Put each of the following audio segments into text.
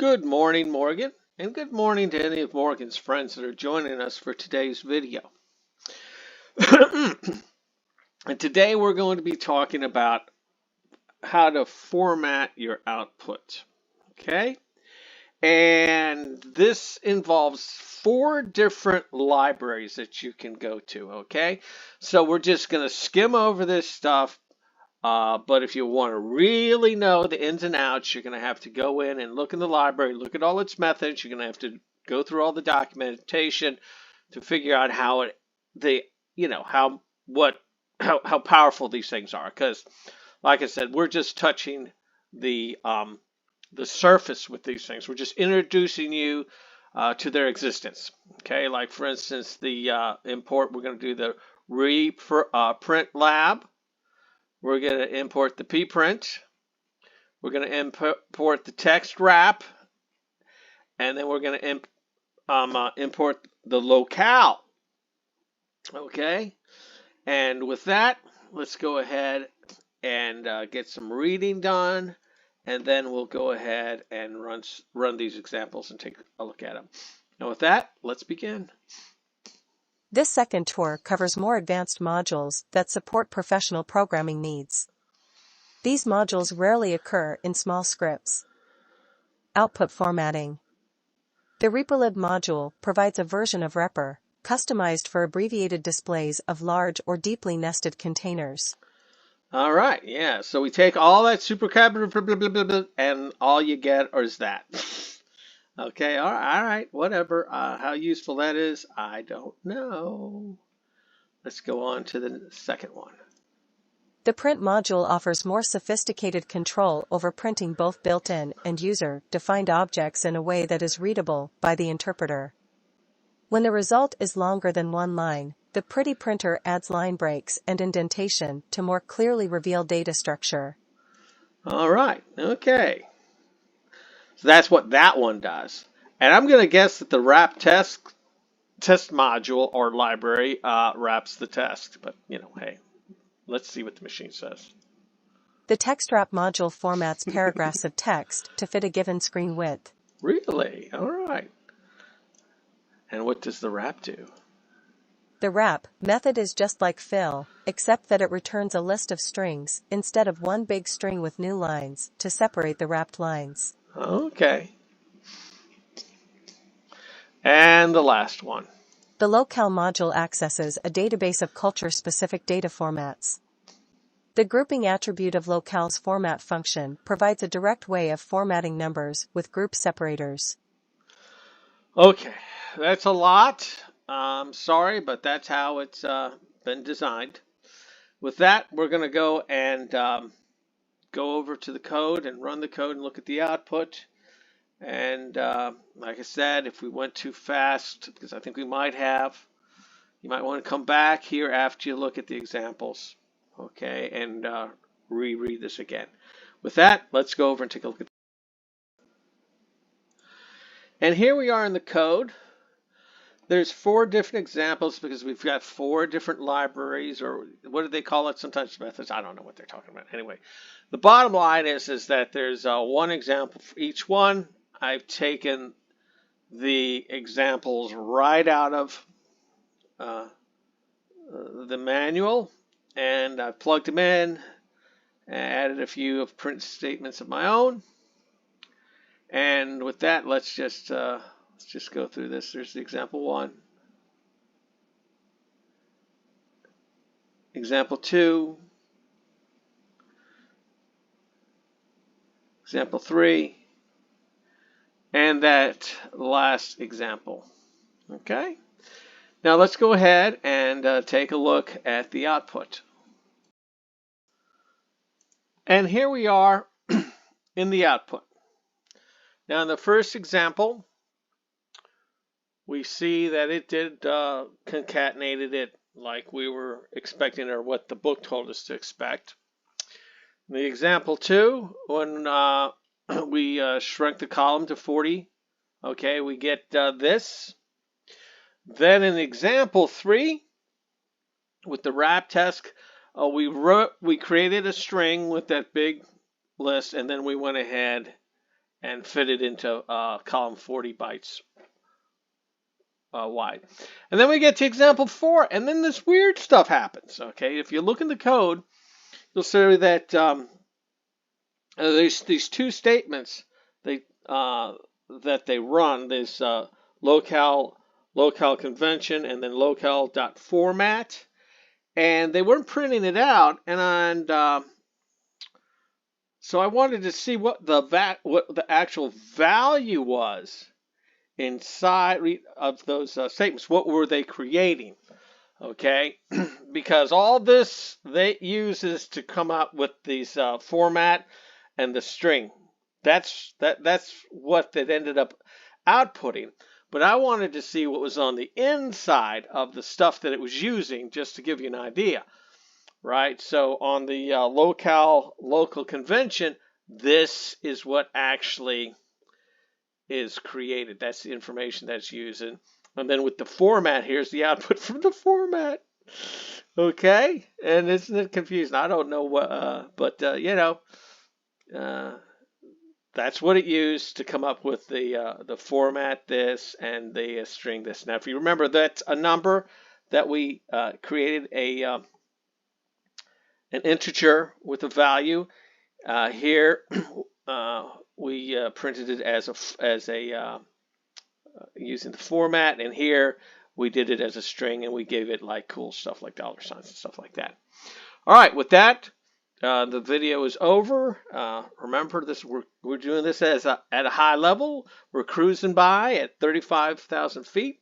Good morning, Morgan, and good morning to any of Morgan's friends that are joining us for today's video. And today we're going to be talking about how to format your output. Okay? And this involves 4 different libraries that you can go to. Okay? So we're just going to skim over this stuff. But if you want to really know the ins and outs, you're going to have to go in and look in the library, look at all its methods. You're going to have to go through all the documentation to figure out how how powerful these things are. Because, like I said, we're just touching the surface with these things. We're just introducing you to their existence. Okay, like for instance, the import. We're going to do the print lab. We're going to import the pprint. We're going to import the text wrap. And then we're going to import the locale. Okay? And with that, let's go ahead and get some reading done. And then we'll go ahead and run these examples and take a look at them. And with that, let's begin. This second tour covers more advanced modules that support professional programming needs. These modules rarely occur in small scripts. Output formatting. The replib module provides a version of repr, customized for abbreviated displays of large or deeply nested containers. All right, yeah, so we take all that supercab and all you get is that. Okay, all right, whatever. How useful that is, I don't know. Let's go on to the second one. The print module offers more sophisticated control over printing both built-in and user-defined objects in a way that is readable by the interpreter. When the result is longer than one line, the pretty printer adds line breaks and indentation to more clearly reveal data structure. All right, okay. So that's what that one does. And I'm going to guess that the wrap test module or library wraps the test. But, hey, let's see what the machine says. The text wrap module formats paragraphs of text to fit a given screen width. Really? All right. And what does the wrap do? The wrap method is just like fill, except that it returns a list of strings instead of one big string with new lines to separate the wrapped lines. Okay. And the last one. The locale module accesses a database of culture-specific data formats. The grouping attribute of locale's format function provides a direct way of formatting numbers with group separators. Okay, that's a lot. Sorry, but that's how it's been designed. With that, we're going to go and go over to the code and run the code and look at the output. And like I said, if we went too fast, because I think we might have, you might want to come back here after you look at the examples, okay, and reread this again. With that, let's go over and take a look at. And here we are in the code. There's 4 different examples because we've got 4 different libraries, or what do they call it? Sometimes methods. I don't know what they're talking about. Anyway, the bottom line is that there's one example for each one. I've taken the examples right out of the manual, and I've plugged them in, added a few of print statements of my own. And with that, let's just go through this. There's the example 1. Example 2. Example 3. And that last example. Okay? Now let's go ahead and take a look at the output. And here we are in the output. Now in the first example, we see that it did concatenated it like we were expecting, or what the book told us to expect. In the example 2, when we shrunk the column to 40, okay, we get this. Then in example 3, with the wrap test, we created a string with that big list, and then we went ahead and fit it into column 40 bytes wide. And then we get to example 4, and then this weird stuff happens. Okay, if you look in the code, you'll see that there's these two statements that they run. This locale convention and then locale.format, and they weren't printing it out, and so I wanted to see what the actual value was inside of those statements. What were they creating? Okay, because all this they uses to come up with these format and the string. That's what that ended up outputting. But I wanted to see what was on the inside of the stuff that it was using, just to give you an idea, right? So on the local convention, this is what actually is created. That's the information that's using. And then with the format, here's the output from the format. Okay, and isn't it confusing? I don't know what, but you know, that's what it used to come up with the format this and the string this. Now, if you remember, that's a number that we created an integer with a value. Here we printed it as a using the format, and here we did it as a string, and we gave it like cool stuff like dollar signs and stuff like that. All right, with that, the video is over. Remember, we're doing this at a high level. We're cruising by at 35,000 feet.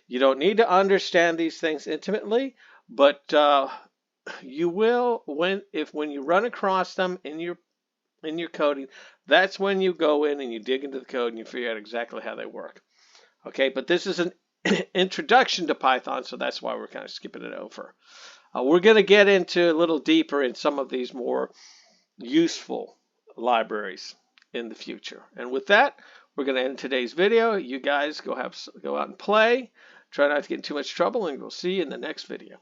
You don't need to understand these things intimately, but you will when you run across them in your coding. That's when you go in and you dig into the code and you figure out exactly how they work. Okay, but this is an introduction to Python, so that's why we're kind of skipping it over. We're going to get into a little deeper in some of these more useful libraries in the future. And with that, we're going to end today's video. You guys go out and play. Try not to get in too much trouble, and we'll see you in the next video.